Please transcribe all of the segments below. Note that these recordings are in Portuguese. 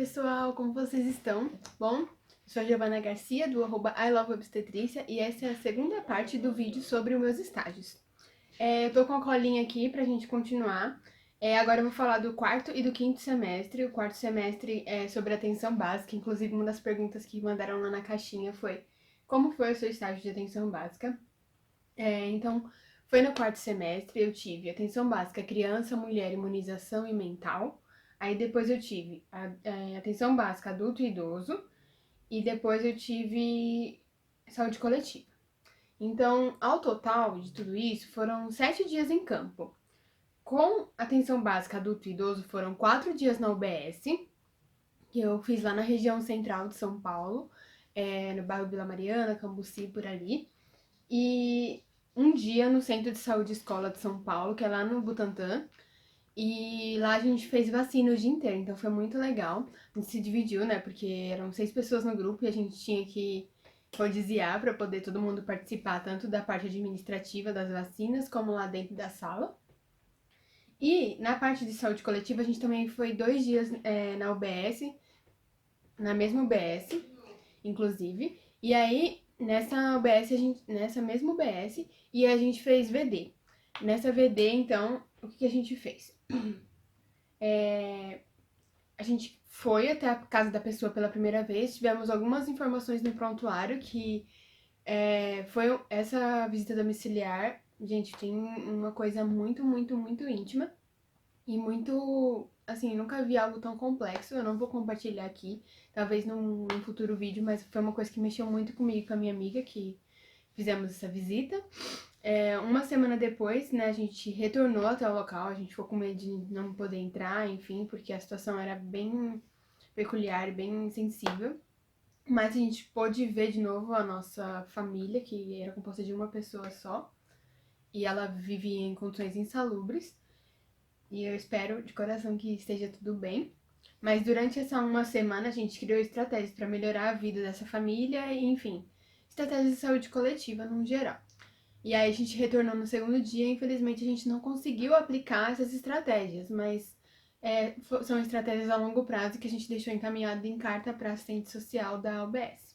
pessoal, como vocês estão? Bom, eu sou a Giovana Garcia, do @ILoveObstetrícia, e essa é a segunda parte do vídeo sobre os meus estágios. Eu tô com a colinha aqui pra gente continuar. Agora eu vou falar do quarto e do quinto semestre. O quarto semestre é sobre atenção básica, inclusive uma das perguntas que mandaram lá na caixinha foi: como foi o seu estágio de atenção básica? Então, foi no quarto semestre, eu tive atenção básica, criança, mulher, imunização e mental. Aí depois eu tive atenção básica, adulto e idoso. E depois eu tive saúde coletiva. Então, ao total de tudo isso, foram 7 dias em campo. Com atenção básica, adulto e idoso, foram 4 dias na UBS, que eu fiz lá na região central de São Paulo, no bairro Vila Mariana, Cambuci, por ali. E um dia no Centro de Saúde Escola de São Paulo, que é lá no Butantã. E lá a gente fez vacina o dia inteiro, então foi muito legal. A gente se dividiu, né? Porque eram 6 pessoas no grupo e a gente tinha que codiziar para poder todo mundo participar, tanto da parte administrativa das vacinas, como lá dentro da sala. E na parte de saúde coletiva, a gente também foi 2 dias na UBS, na mesma UBS, inclusive. E aí, nessa mesma UBS, e a gente fez VD. Nessa VD, então, o que a gente fez? A gente foi até a casa da pessoa pela primeira vez, tivemos algumas informações no prontuário que foi essa visita domiciliar, gente, tem uma coisa muito, muito, muito íntima e muito, assim, nunca vi algo tão complexo, eu não vou compartilhar aqui, talvez num futuro vídeo, mas foi uma coisa que mexeu muito comigo e com a minha amiga, que fizemos essa visita. Uma semana depois, né, a gente retornou até o local, a gente ficou com medo de não poder entrar, enfim, porque a situação era bem peculiar, bem sensível. Mas a gente pôde ver de novo a nossa família, que era composta de uma pessoa só, e ela vivia em condições insalubres. E eu espero de coração que esteja tudo bem. Mas durante essa uma semana a gente criou estratégias para melhorar a vida dessa família e, enfim, estratégias de saúde coletiva no geral. E aí a gente retornou no segundo dia, infelizmente a gente não conseguiu aplicar essas estratégias, mas são estratégias a longo prazo que a gente deixou encaminhado em carta para assistente social da UBS.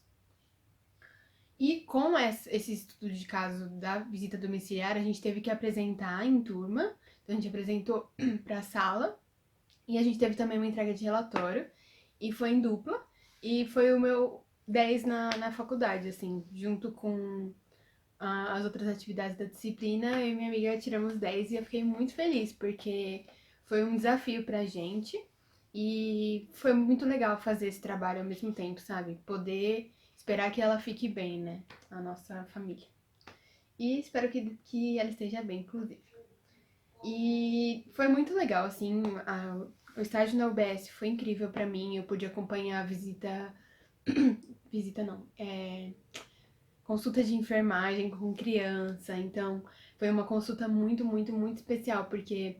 E com esse estudo de caso da visita domiciliar, a gente teve que apresentar em turma, então a gente apresentou para a sala, e a gente teve também uma entrega de relatório, e foi em dupla, e foi o meu 10 na faculdade, assim, junto com as outras atividades da disciplina, eu e minha amiga tiramos 10 e eu fiquei muito feliz, porque foi um desafio pra gente e foi muito legal fazer esse trabalho ao mesmo tempo, sabe? Poder esperar que ela fique bem, né? A nossa família. E espero que ela esteja bem, inclusive. E foi muito legal, assim, o estágio na UBS foi incrível pra mim, eu pude acompanhar a visita... visita não, consulta de enfermagem com criança, então foi uma consulta muito, muito, muito especial, porque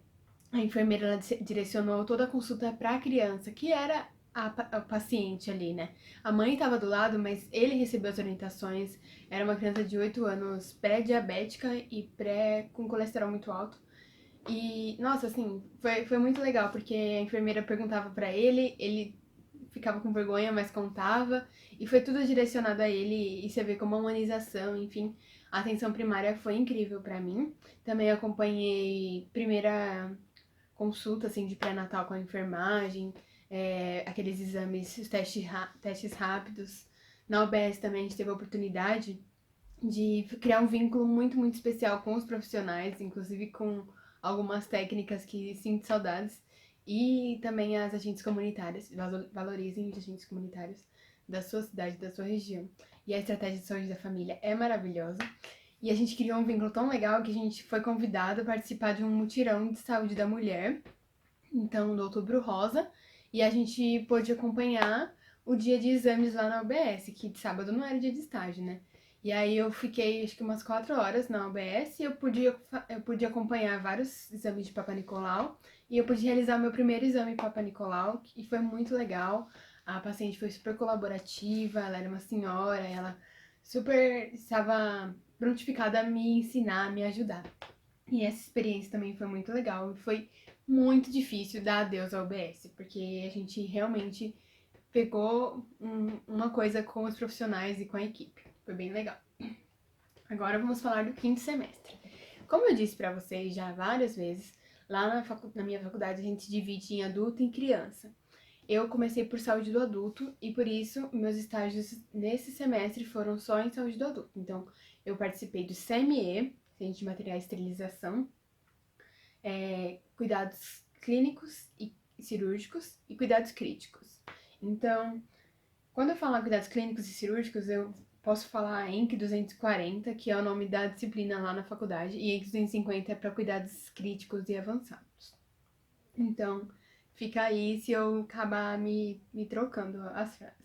a enfermeira ela direcionou toda a consulta para a criança, que era a paciente ali, né? A mãe estava do lado, mas ele recebeu as orientações. Era uma criança de 8 anos, pré-diabética e pré com colesterol muito alto. E, nossa, assim, foi muito legal, porque a enfermeira perguntava para ele ficava com vergonha, mas contava. E foi tudo direcionado a ele, e você vê como a humanização, enfim, a atenção primária foi incrível para mim. Também acompanhei primeira consulta, assim, de pré-natal com a enfermagem, aqueles exames, os testes rápidos. Na UBS também a gente teve a oportunidade de criar um vínculo muito, muito especial com os profissionais, inclusive com algumas técnicas que sinto saudades, e também as agentes comunitárias, valorizem os agentes comunitários da sua cidade, da sua região. E a estratégia de saúde da família é maravilhosa. E a gente criou um vínculo tão legal que a gente foi convidado a participar de um mutirão de saúde da mulher, então do Outubro Rosa, e a gente pôde acompanhar o dia de exames lá na UBS, que de sábado não era dia de estágio, né? E aí eu fiquei acho que umas 4 horas na UBS e eu pude acompanhar vários exames de Papa Nicolau e eu pude realizar o meu primeiro exame Papa Nicolau e foi muito legal. A paciente foi super colaborativa, ela era uma senhora, ela super estava prontificada a me ensinar, a me ajudar. E essa experiência também foi muito legal. Foi muito difícil dar adeus ao UBS, porque a gente realmente pegou uma coisa com os profissionais e com a equipe. Foi bem legal. Agora vamos falar do quinto semestre. Como eu disse pra vocês já várias vezes, lá na minha faculdade a gente divide em adulto e em criança. Eu comecei por saúde do adulto e por isso meus estágios nesse semestre foram só em saúde do adulto. Então, eu participei do CME, Centro de Materiais de Esterilização, cuidados clínicos e cirúrgicos e cuidados críticos. Então, quando eu falar cuidados clínicos e cirúrgicos, eu posso falar ENC 240, que é o nome da disciplina lá na faculdade, e ENC 250 é para cuidados críticos e avançados. Então, fica aí se eu acabar me trocando as frases.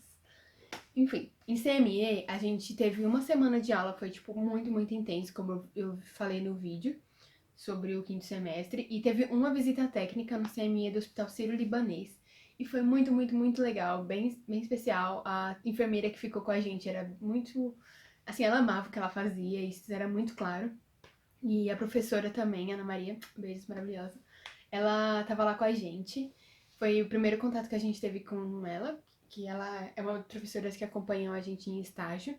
Enfim, em CME, a gente teve uma semana de aula, foi, tipo, muito, muito intenso, como eu falei no vídeo, sobre o quinto semestre. E teve uma visita técnica no CME do Hospital Sírio-Libanês. E foi muito, muito, muito legal, bem, bem especial. A enfermeira que ficou com a gente era muito... Assim, ela amava o que ela fazia, isso era muito claro. E a professora também, Ana Maria, beijos, maravilhosa. Ela tava lá com a gente. Foi o primeiro contato que a gente teve com ela, que ela é uma professora que acompanhou a gente em estágio.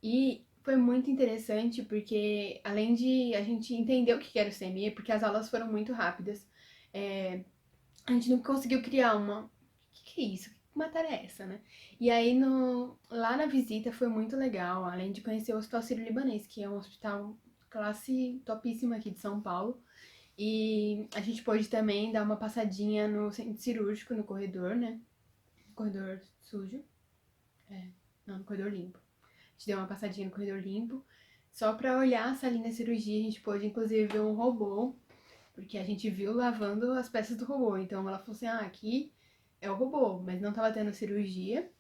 E foi muito interessante porque, além de a gente entender o que era o CME, porque as aulas foram muito rápidas, a gente não conseguiu criar uma... O que é isso? Que matéria é essa, né? E aí, lá na visita foi muito legal, além de conhecer o Hospital Sírio-Libanês, que é um hospital classe topíssima aqui de São Paulo. E a gente pôde também dar uma passadinha no centro cirúrgico, no corredor, né? Corredor sujo. Não, no corredor limpo. A gente deu uma passadinha no corredor limpo. Só pra olhar a salinha de cirurgia, a gente pôde inclusive ver um robô, porque a gente viu lavando as peças do robô. Então ela falou assim: ah, aqui é o robô, mas não tava tendo cirurgia.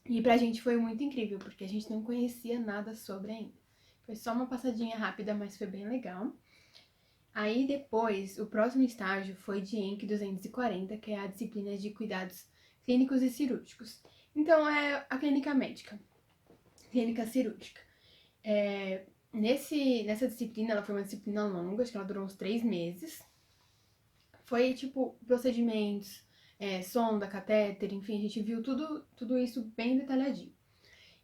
E pra gente foi muito incrível, porque a gente não conhecia nada sobre ainda. Foi só uma passadinha rápida, mas foi bem legal. Aí depois, o próximo estágio foi de ENC 240, que é a disciplina de cuidados clínicos e cirúrgicos. Então é a clínica médica, clínica cirúrgica. Nessa disciplina, ela foi uma disciplina longa, acho que ela durou uns 3 meses. Foi tipo procedimentos, sonda, catéter, enfim, a gente viu tudo isso bem detalhadinho.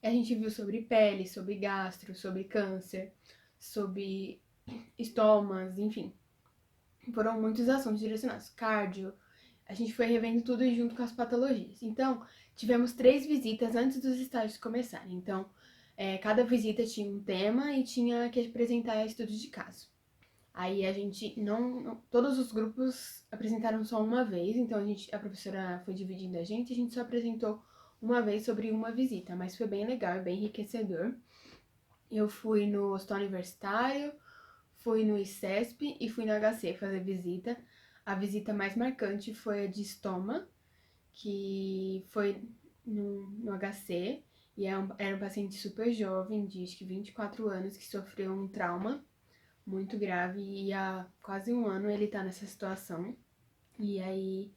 E a gente viu sobre pele, sobre gastro, sobre câncer, sobre estomas, enfim. Foram muitos assuntos direcionados. Cardio, a gente foi revendo tudo junto com as patologias. Então, tivemos 3 visitas antes dos estágios começarem. Então, cada visita tinha um tema e tinha que apresentar estudos de caso. Aí a gente todos os grupos apresentaram só uma vez, então a professora foi dividindo a gente só apresentou uma vez sobre uma visita, mas foi bem legal e bem enriquecedor. Eu fui no Hospital Universitário, fui no ICESP e fui no HC fazer visita. A visita mais marcante foi a de estoma, que foi no HC, e era um paciente super jovem, de acho que 24 anos, que sofreu um trauma muito grave e há quase um ano ele tá nessa situação. E aí,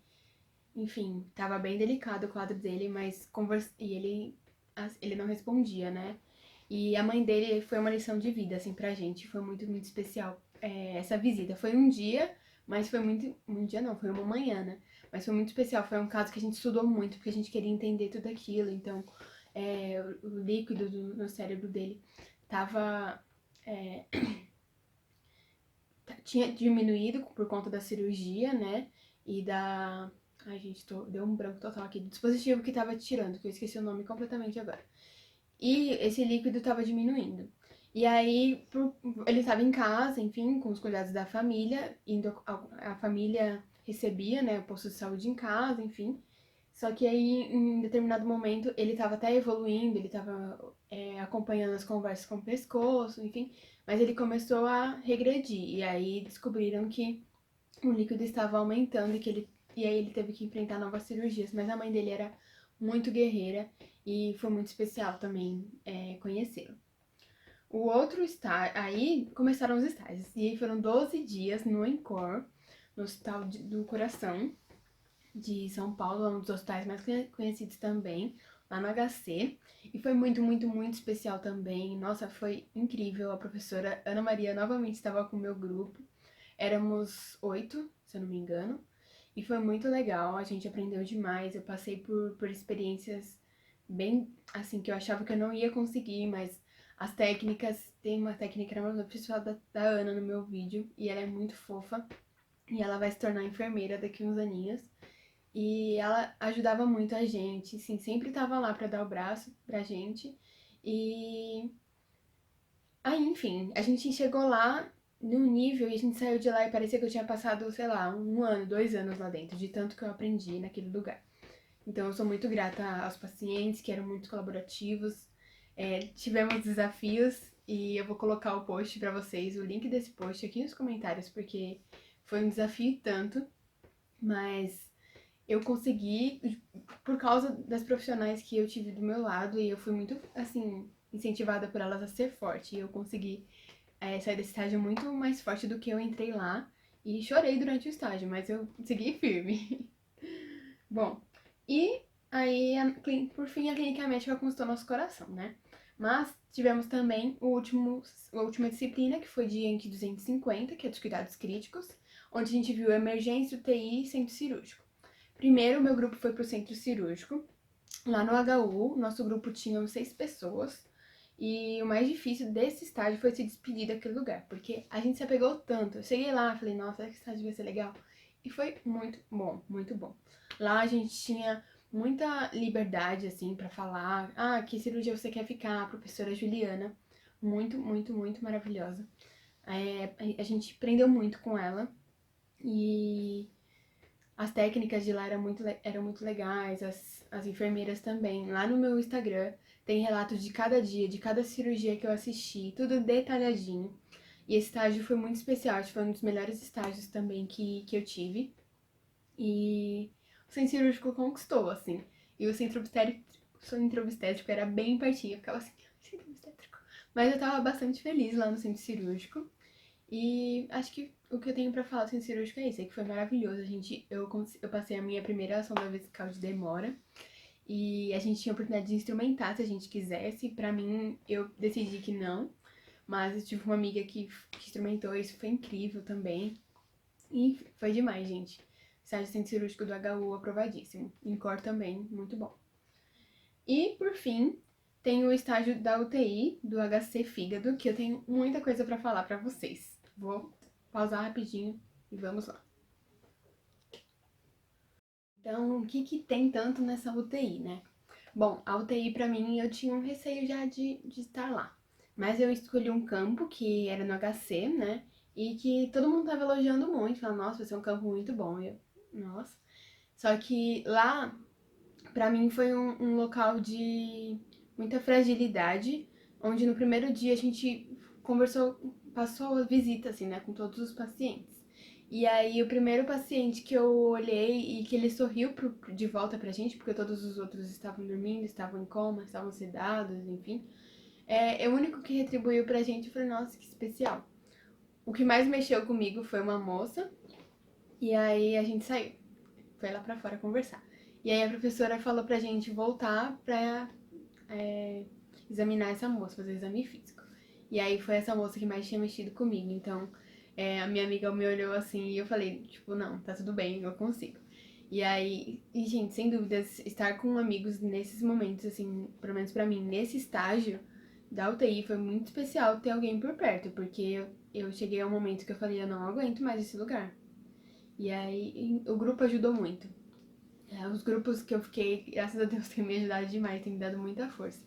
enfim, tava bem delicado o quadro dele, mas ele não respondia, né? E a mãe dele foi uma lição de vida, assim, pra gente. Foi muito, muito especial essa visita. Foi um dia, mas foi muito... Um dia não, foi uma manhã, né? Mas foi muito especial. Foi um caso que a gente estudou muito, porque a gente queria entender tudo aquilo. Então, o líquido no cérebro dele tava... tinha diminuído por conta da cirurgia, né? E da... Ai, gente, deu um branco total aqui. Do dispositivo que tava tirando, que eu esqueci o nome completamente agora. E esse líquido tava diminuindo. E aí, ele estava em casa, enfim, com os cuidados da família, a família recebia, né, o posto de saúde em casa, enfim. Só que aí, em determinado momento, ele estava até evoluindo, ele estava acompanhando as conversas com o pescoço, enfim, mas ele começou a regredir. E aí descobriram que o líquido estava aumentando e aí ele teve que enfrentar novas cirurgias. Mas a mãe dele era muito guerreira e foi muito especial também conhecê-lo. O outro estágio, aí começaram os estágios, e aí foram 12 dias no ENCOR, no Hospital do Coração de São Paulo, um dos hospitais mais conhecidos também, lá no HC, e foi muito, muito, muito especial também. Nossa, foi incrível. A professora Ana Maria novamente estava com o meu grupo, éramos 8, se eu não me engano, E foi muito legal, a gente aprendeu demais. Eu passei por experiências bem, assim, que eu achava que eu não ia conseguir, mas as técnicas, tem uma técnica, eu preciso falar da Ana no meu vídeo, e ela é muito fofa, e ela vai se tornar enfermeira daqui uns aninhos. E ela ajudava muito a gente, assim, sempre tava lá pra dar o braço pra gente. E aí, enfim, a gente chegou lá num nível e a gente saiu de lá e parecia que eu tinha passado, sei lá, 1 ano, 2 anos lá dentro, de tanto que eu aprendi naquele lugar. Então eu sou muito grata aos pacientes que eram muito colaborativos. Tivemos desafios e eu vou colocar o post pra vocês, o link desse post aqui nos comentários, porque foi um desafio e tanto, mas eu consegui por causa das profissionais que eu tive do meu lado e eu fui muito, assim, incentivada por elas a ser forte. E eu consegui sair desse estágio muito mais forte do que eu entrei lá. E chorei durante o estágio, mas eu segui firme. Bom, e aí, por fim, a clínica médica conquistou nosso coração, né? Mas tivemos também a última disciplina, que foi de ENC 250, que é dos cuidados críticos, onde a gente viu emergência, UTI e centro cirúrgico. Primeiro, meu grupo foi pro centro cirúrgico. Lá no HU, nosso grupo tinha 6 pessoas. E o mais difícil desse estágio foi se despedir daquele lugar, porque a gente se apegou tanto. Eu cheguei lá, falei, nossa, esse estágio vai ser legal. E foi muito bom, muito bom. Lá a gente tinha muita liberdade, assim, pra falar. Ah, que cirurgia você quer ficar? A professora Juliana. Muito, muito, muito maravilhosa. A gente aprendeu muito com ela. E as técnicas de lá eram muito legais, as enfermeiras também. Lá no meu Instagram tem relatos de cada dia, de cada cirurgia que eu assisti, tudo detalhadinho. E esse estágio foi muito especial, acho que foi um dos melhores estágios também que eu tive. E o centro cirúrgico conquistou, assim. E centro obstétrico era bem pertinho, eu ficava assim, centro obstétrico. Mas eu tava bastante feliz lá no centro cirúrgico. E acho que o que eu tenho pra falar do centro cirúrgico é isso, é que foi maravilhoso. Eu passei a minha primeira sonda vesical de demora e a gente tinha a oportunidade de instrumentar se a gente quisesse. Pra mim, eu decidi que não, mas eu tive uma amiga que instrumentou, isso foi incrível também. E foi demais, gente. Estágio centro cirúrgico do HU aprovadíssimo. Incor também, muito bom. E, por fim, tem o estágio da UTI, do HC fígado, que eu tenho muita coisa pra falar pra vocês. Vou pausar rapidinho e vamos lá. Então, o que tem tanto nessa UTI, né? Bom, a UTI pra mim eu tinha um receio já de estar lá. Mas eu escolhi um campo que era no HC, né? E que todo mundo tava elogiando muito, falando, nossa, vai ser um campo muito bom. E eu, nossa. Só que lá, pra mim, foi um local de muita fragilidade, onde no primeiro dia a gente conversou, passou a visita, assim, né, com todos os pacientes. E aí, o primeiro paciente que eu olhei e que ele sorriu de volta pra gente, porque todos os outros estavam dormindo, estavam em coma, estavam sedados, enfim. É o único que retribuiu pra gente. Eu falei, nossa, que especial. O que mais mexeu comigo foi uma moça, e aí a gente saiu. Foi lá pra fora conversar. E aí a professora falou pra gente voltar pra examinar essa moça, fazer o exame físico. E aí foi essa moça que mais tinha mexido comigo. Então, a minha amiga me olhou assim e eu falei, tipo, não, tá tudo bem, eu consigo. E aí, gente, sem dúvidas, estar com amigos nesses momentos, assim, pelo menos pra mim, nesse estágio da UTI, foi muito especial ter alguém por perto, porque eu cheguei a um momento que eu falei, eu não aguento mais esse lugar. E aí, o grupo ajudou muito. Os grupos que eu fiquei, graças a Deus, têm me ajudado demais, têm me dado muita força.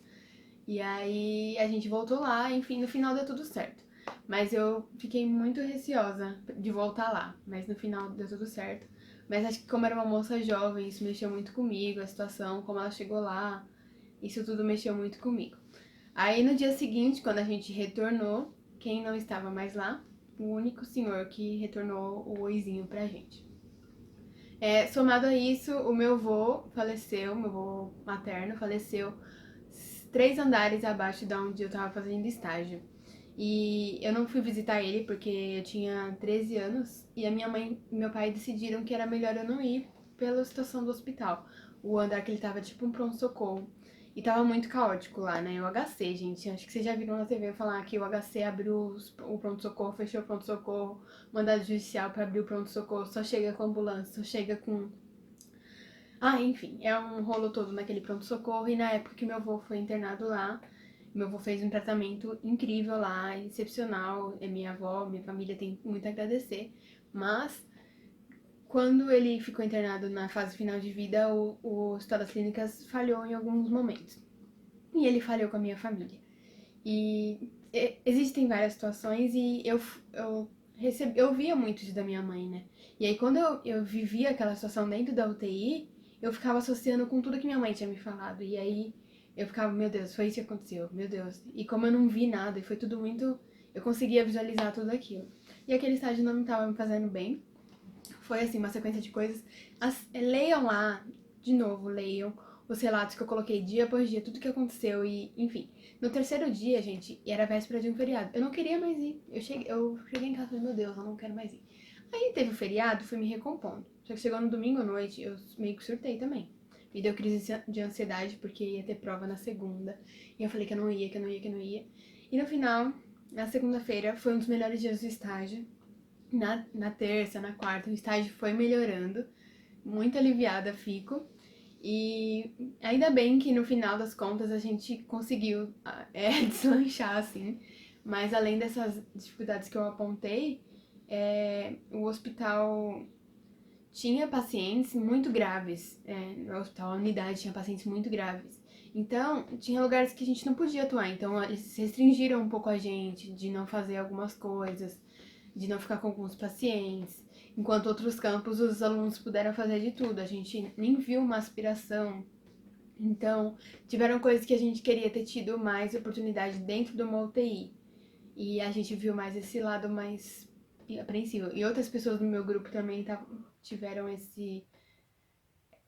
E aí a gente voltou lá, enfim, no final deu tudo certo. Mas eu fiquei muito receosa de voltar lá, mas no final deu tudo certo. Mas acho que como era uma moça jovem, isso mexeu muito comigo, a situação, como ela chegou lá, isso tudo mexeu muito comigo. Aí no dia seguinte, quando a gente retornou, quem não estava mais lá? O único senhor que retornou o oizinho pra gente. Somado a isso, o meu avô faleceu, meu avô materno faleceu 3 andares abaixo da onde eu tava fazendo estágio. E eu não fui visitar ele porque eu tinha 13 anos e a minha mãe e meu pai decidiram que era melhor eu não ir pela situação do hospital. O andar que ele tava tipo um pronto-socorro. E tava muito caótico lá, né? O HC, gente. Acho que vocês já viram na TV falar que o HC abriu o pronto-socorro, fechou o pronto-socorro, mandado judicial pra abrir o pronto-socorro, só chega com ambulância, só chega com. Ah, enfim, é um rolo todo naquele pronto-socorro. E na época que meu avô foi internado lá, meu avô fez um tratamento incrível lá, excepcional. É minha avó, minha família tem muito a agradecer. Mas quando ele ficou internado na fase final de vida, o Hospital das Clínicas falhou em alguns momentos. E ele falhou com a minha família. Existem várias situações e eu via muito isso da minha mãe, né? E aí quando eu vivia aquela situação dentro da UTI, eu ficava associando com tudo que minha mãe tinha me falado. E aí eu ficava, meu Deus, foi isso que aconteceu, meu Deus. E como eu não vi nada, e foi tudo muito. Eu conseguia visualizar tudo aquilo. E aquele estágio não estava me fazendo bem. Foi assim, uma sequência de coisas. Leiam lá, de novo, leiam os relatos que eu coloquei dia após dia, tudo que aconteceu e, enfim. No terceiro dia, gente, era véspera de um feriado. Eu não queria mais ir. Eu cheguei em casa e falei, meu Deus, eu não quero mais ir. Aí teve o feriado, fui me recompondo. Só que chegou no domingo à noite, eu meio que surtei também. Me deu crise de ansiedade, porque ia ter prova na segunda. E eu falei que eu não ia, que eu não ia, que eu não ia. E no final, na segunda-feira, foi um dos melhores dias do estágio. Na terça, na quarta, o estágio foi melhorando. Muito aliviada fico. E ainda bem que no final das contas a gente conseguiu deslanchar, assim. Mas além dessas dificuldades que eu apontei, o hospital tinha pacientes muito graves. No hospital, a unidade tinha pacientes muito graves. Então, tinha lugares que a gente não podia atuar. Então, eles restringiram um pouco a gente de não fazer algumas coisas, de não ficar com alguns pacientes. Enquanto outros campos, os alunos puderam fazer de tudo. A gente nem viu uma aspiração. Então, tiveram coisas que a gente queria ter tido mais oportunidade dentro de uma UTI. E a gente viu mais esse lado mais apreensivo. E outras pessoas do meu grupo também tiveram esse,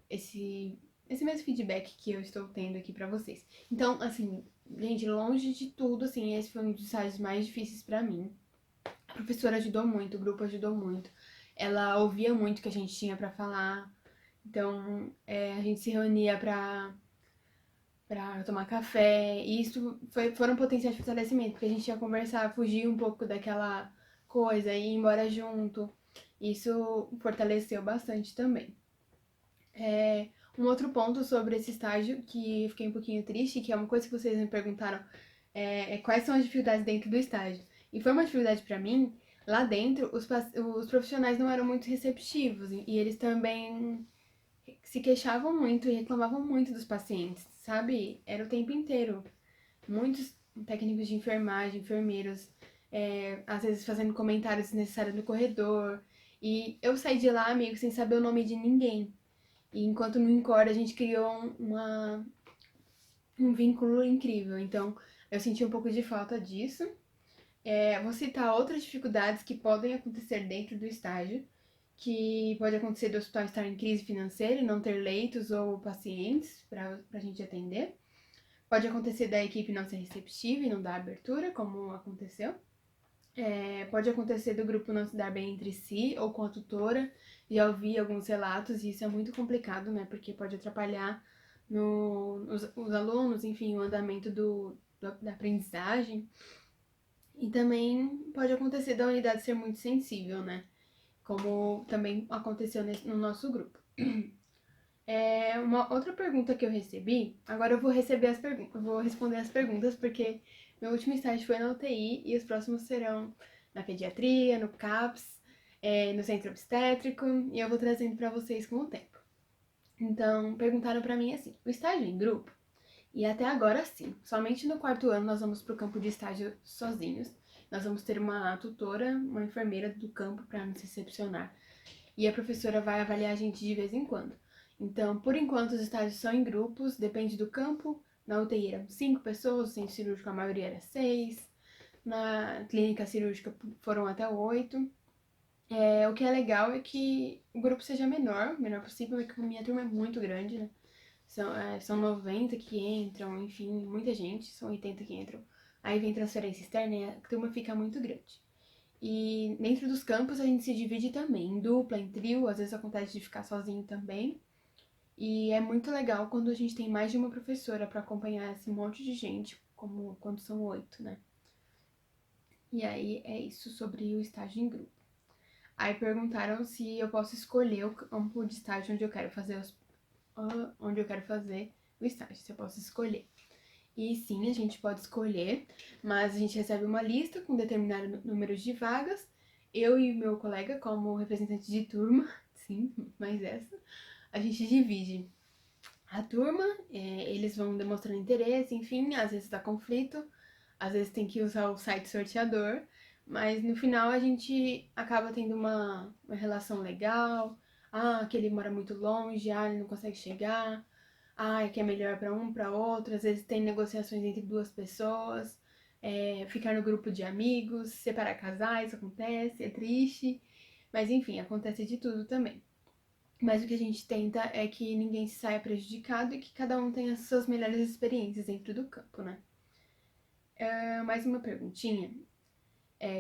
esse mesmo feedback que eu estou tendo aqui pra vocês. Então, assim, gente, longe de tudo, assim, esse foi um dos estágios mais difíceis pra mim. A professora ajudou muito, o grupo ajudou muito. Ela ouvia muito o que a gente tinha pra falar. Então, a gente se reunia pra tomar café. E isso foram potenciais de fortalecimento, porque a gente ia conversar, fugir um pouco daquela coisa, ir embora junto. Isso fortaleceu bastante também. Um outro ponto sobre esse estágio que eu fiquei um pouquinho triste, que é uma coisa que vocês me perguntaram, quais são as dificuldades dentro do estágio. E foi uma dificuldade pra mim, lá dentro, os profissionais não eram muito receptivos e eles também se queixavam muito e reclamavam muito dos pacientes, sabe? Era o tempo inteiro. Muitos técnicos de enfermagem, enfermeiros, às vezes fazendo comentários desnecessários no corredor. E eu saí de lá, amigo, sem saber o nome de ninguém. E enquanto no Encore a gente criou um vínculo incrível. Então, eu senti um pouco de falta disso. Vou citar outras dificuldades que podem acontecer dentro do estágio, que pode acontecer do hospital estar em crise financeira e não ter leitos ou pacientes para a gente atender. Pode acontecer da equipe não ser receptiva e não dar abertura, como aconteceu. Pode acontecer do grupo não se dar bem entre si ou com a tutora. Já ouvi alguns relatos e isso é muito complicado, né? Porque pode atrapalhar os alunos, enfim, o andamento da aprendizagem. E também pode acontecer da unidade ser muito sensível, né? Como também aconteceu no nosso grupo. Uma outra pergunta que eu recebi, agora eu vou vou responder as perguntas, porque meu último estágio foi na UTI e os próximos serão na pediatria, no CAPS, no centro obstétrico, e eu vou trazendo para vocês com o tempo. Então, perguntaram para mim assim: o estágio em grupo? E até agora sim, somente no quarto ano nós vamos para o campo de estágio sozinhos. Nós vamos ter uma tutora, uma enfermeira do campo para nos recepcionar. E a professora vai avaliar a gente de vez em quando. Então, por enquanto, os estágios são em grupos, depende do campo. Na UTI eram 5 pessoas, no centro cirúrgico a maioria era 6. Na clínica cirúrgica foram até 8. O que é legal é que o grupo seja menor possível, porque a minha turma é muito grande, né? São 90 que entram, enfim, muita gente, são 80 que entram. Aí vem transferência externa e a turma fica muito grande. E dentro dos campos a gente se divide também em dupla, em trio, às vezes acontece de ficar sozinho também. E é muito legal quando a gente tem mais de uma professora para acompanhar esse monte de gente, como quando são 8, né? E aí é isso sobre o estágio em grupo. Aí perguntaram se eu posso escolher o campo de estágio onde eu quero fazer o estágio, se eu posso escolher. E sim, a gente pode escolher, mas a gente recebe uma lista com determinado número de vagas. Eu e o meu colega, como representante de turma, sim, mais essa, a gente divide a turma, eles vão demonstrando interesse, enfim, às vezes dá conflito, às vezes tem que usar o site sorteador, mas no final a gente acaba tendo uma relação legal. Ah, aquele mora muito longe, ah, ele não consegue chegar, ah, é que é melhor para um, para outro. Às vezes tem negociações entre duas pessoas, ficar no grupo de amigos, separar casais, acontece, é triste, mas enfim, acontece de tudo também. Mas o que a gente tenta é que ninguém se saia prejudicado e que cada um tenha as suas melhores experiências dentro do campo, né? Mais uma perguntinha.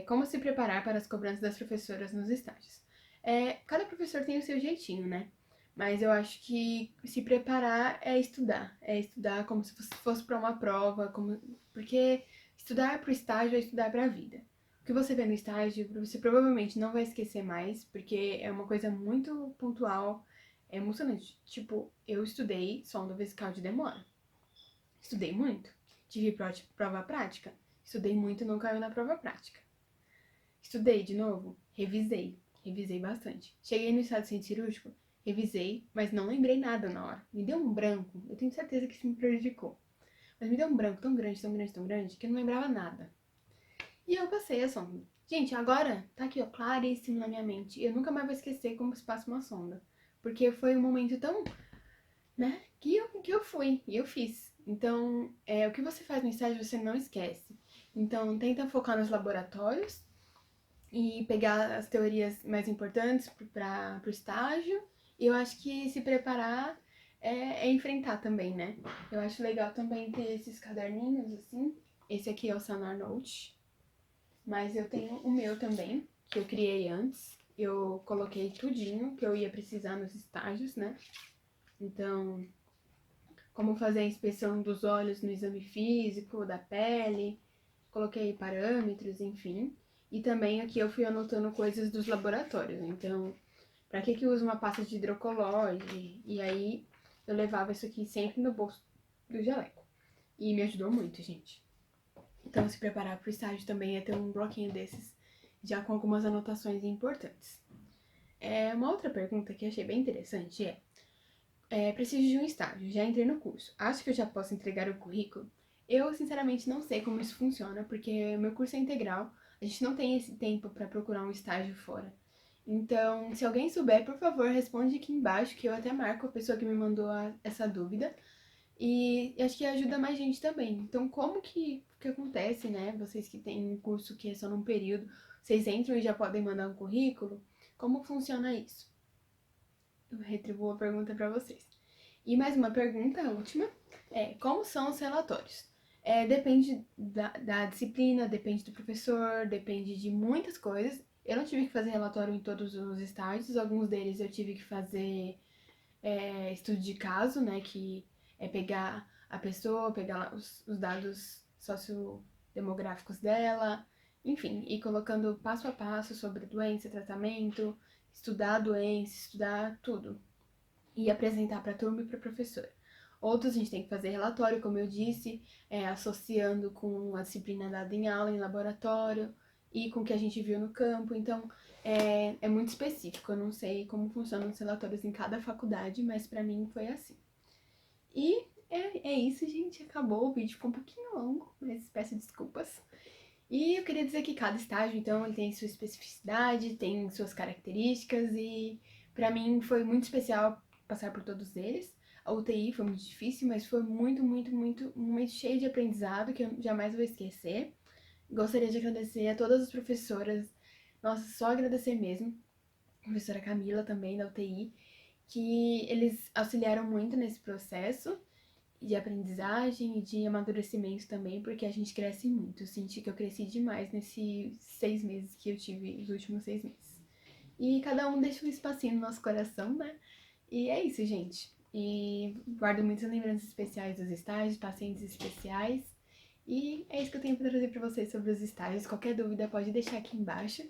Como se preparar para as cobranças das professoras nos estágios? Cada professor tem o seu jeitinho, né? Mas eu acho que se preparar é estudar. É estudar como se fosse para uma prova, porque estudar para o estágio é estudar para a vida. O que você vê no estágio, você provavelmente não vai esquecer mais, porque é uma coisa muito pontual, é emocionante. Tipo, eu estudei sonda vesical de demora. Estudei muito. Tive prova prática. Estudei muito e não caiu na prova prática. Estudei de novo, revisei bastante. Cheguei no estado sem cirúrgico, revisei, mas não lembrei nada na hora. Me deu um branco, eu tenho certeza que isso me prejudicou. Mas me deu um branco tão grande, tão grande, tão grande, que eu não lembrava nada. E eu passei a sonda. Gente, agora tá aqui, ó, claríssimo na minha mente. Eu nunca mais vou esquecer como se passa uma sonda. Porque foi um momento tão, né, que eu fui e eu fiz. Então, o que você faz no estágio você não esquece. Então, tenta focar nos laboratórios e pegar as teorias mais importantes para o estágio. E eu acho que se preparar é enfrentar também, né? Eu acho legal também ter esses caderninhos assim. Esse aqui é o Sanar Note, mas eu tenho o meu também, que eu criei antes. Eu coloquei tudinho que eu ia precisar nos estágios, né? Então, como fazer a inspeção dos olhos no exame físico, da pele, coloquei parâmetros, enfim. E também aqui eu fui anotando coisas dos laboratórios. Então, para que usa uma pasta de hidrocolóide? E aí eu levava isso aqui sempre no bolso do jaleco. E me ajudou muito, gente. Então, se preparar para o estágio também é ter um bloquinho desses, já com algumas anotações importantes. Uma outra pergunta que eu achei bem interessante preciso de um estágio, já entrei no curso. Acho que eu já posso entregar o currículo? Eu, sinceramente, não sei como isso funciona, porque meu curso é integral, a gente não tem esse tempo para procurar um estágio fora. Então, se alguém souber, por favor, responde aqui embaixo, que eu até marco a pessoa que me mandou essa dúvida. E acho que ajuda mais gente também. Então, como que acontece, né? Vocês que têm um curso que é só num período, vocês entram e já podem mandar um currículo? Como funciona isso? Eu retribuo a pergunta para vocês. E mais uma pergunta, a última, como são os relatórios? Depende da disciplina, depende do professor, depende de muitas coisas. Eu não tive que fazer relatório em todos os estágios, alguns deles eu tive que fazer estudo de caso, né, que é pegar a pessoa, pegar lá os dados sociodemográficos dela, enfim, ir colocando passo a passo sobre doença, tratamento, estudar a doença, estudar tudo e apresentar para a turma e para a professora. Outros a gente tem que fazer relatório, como eu disse, associando com a disciplina dada em aula, em laboratório e com o que a gente viu no campo. Então, é muito específico. Eu não sei como funcionam os relatórios em cada faculdade, mas para mim foi assim. E é isso, gente. Acabou. O vídeo ficou um pouquinho longo, mas peço desculpas. E eu queria dizer que cada estágio, então, ele tem sua especificidade, tem suas características e para mim foi muito especial passar por todos eles. A UTI foi muito difícil, mas foi muito, muito, muito, um momento cheio de aprendizado que eu jamais vou esquecer. Gostaria de agradecer a todas as professoras, nossa, só agradecer mesmo. A professora Camila também, da UTI, que eles auxiliaram muito nesse processo de aprendizagem e de amadurecimento também, porque a gente cresce muito. Eu senti que eu cresci demais nesses 6 meses que eu tive, os últimos 6 meses. E cada um deixa um espacinho no nosso coração, né? E é isso, gente. E guardo muitas lembranças especiais dos estágios, pacientes especiais. E é isso que eu tenho pra trazer pra vocês sobre os estágios. Qualquer dúvida pode deixar aqui embaixo.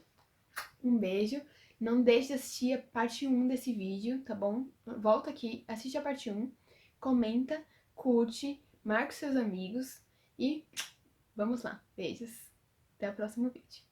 Um beijo. Não deixe de assistir a parte 1 desse vídeo, tá bom? Volta aqui, assiste a parte 1, comenta, curte, marca os seus amigos e vamos lá. Beijos. Até o próximo vídeo.